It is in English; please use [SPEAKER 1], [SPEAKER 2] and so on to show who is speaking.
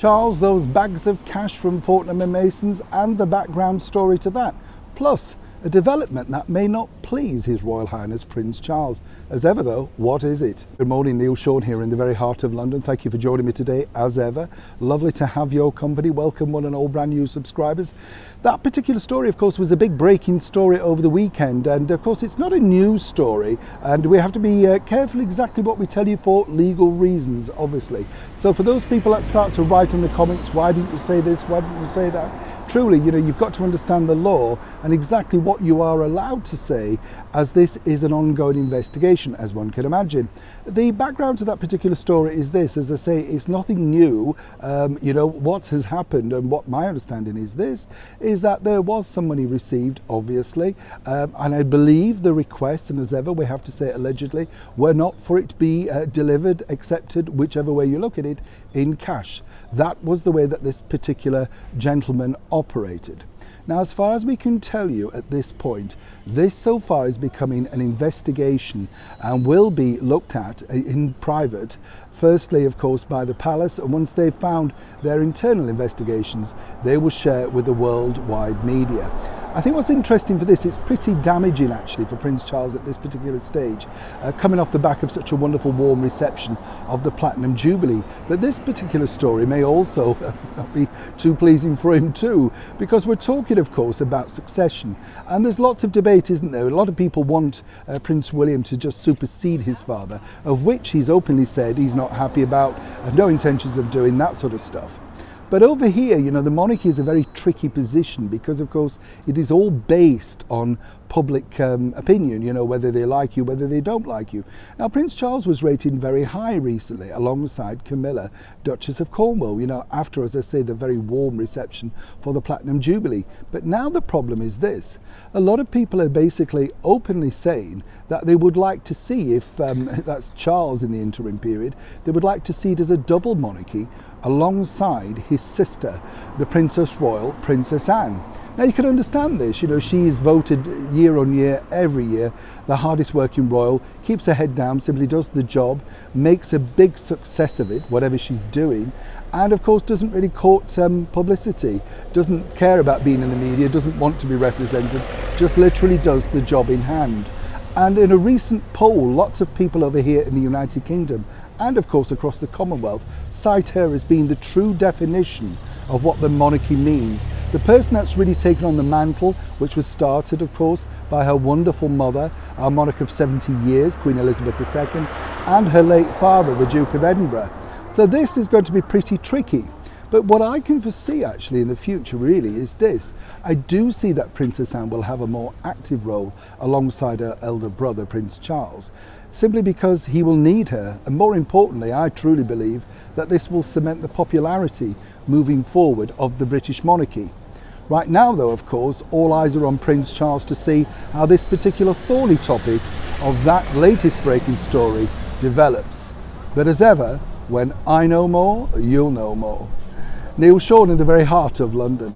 [SPEAKER 1] Charles, those bags of cash from Fortnum and Masons and the background story to that, plus a development that may not please His Royal Highness Prince Charles. As ever though, what is it? Good morning, Neil Sean here in the very heart of London. Thank you for joining me today as ever. Lovely to have your company. Welcome one and all brand new subscribers. That particular story of course was a big breaking story over the weekend, and of course it's not a news story, and we have to be careful exactly what we tell you for legal reasons obviously. So for those people that start to write in the comments, why didn't you say this, why didn't you say that? Truly, you've got to understand the law and exactly what you are allowed to say, as this is an ongoing investigation, as one can imagine. The background to that particular story is this: as I say, it's nothing new. What has happened, and what my understanding is that there was some money received, obviously, and I believe the requests, and as ever we have to say allegedly, were not for it to be delivered, accepted, whichever way you look at it, in cash. That was the way that this particular gentleman operated. Now, as far as we can tell you at this point, this so far is becoming an investigation and will be looked at in private, firstly of course by the palace, and once they've found their internal investigations, they will share it with the worldwide media. I think what's interesting for this, it's pretty damaging actually for Prince Charles at this particular stage, coming off the back of such a wonderful warm reception of the Platinum Jubilee. But this particular story may also not be too pleasing for him too, because we're talking of course about succession, and there's lots of debate, isn't there? A lot of people want Prince William to just supersede his father, of which he's openly said he's not happy about, have no intentions of doing that sort of stuff. But over here, the monarchy is a very tricky position, because of course it is all based on public opinion, whether they like you, whether they don't like you. Now, Prince Charles was rated very high recently alongside Camilla, Duchess of Cornwall, after, as I say, the very warm reception for the Platinum Jubilee. But now the problem is this: a lot of people are basically openly saying that they would like to see, if that's Charles in the interim period, they would like to see it as a double monarchy alongside his sister, the Princess Royal, Princess Anne. Now you can understand this, she is voted year on year, every year, the hardest working royal, keeps her head down, simply does the job, makes a big success of it, whatever she's doing, and of course doesn't really court publicity, doesn't care about being in the media, doesn't want to be represented, just literally does the job in hand. And in a recent poll, lots of people over here in the United Kingdom, and of course across the Commonwealth, cite her as being the true definition of what the monarchy means. The person that's really taken on the mantle, which was started of course by her wonderful mother, our monarch of 70 years, Queen Elizabeth II, and her late father, the Duke of Edinburgh. So this is going to be pretty tricky. But what I can foresee actually in the future really is this: I do see that Princess Anne will have a more active role alongside her elder brother Prince Charles, simply because he will need her, and more importantly I truly believe that this will cement the popularity moving forward of the British monarchy. Right now though, of course, all eyes are on Prince Charles to see how this particular thorny topic of that latest breaking story develops. But as ever, when I know more, you'll know more. Neil Sean in the very heart of London.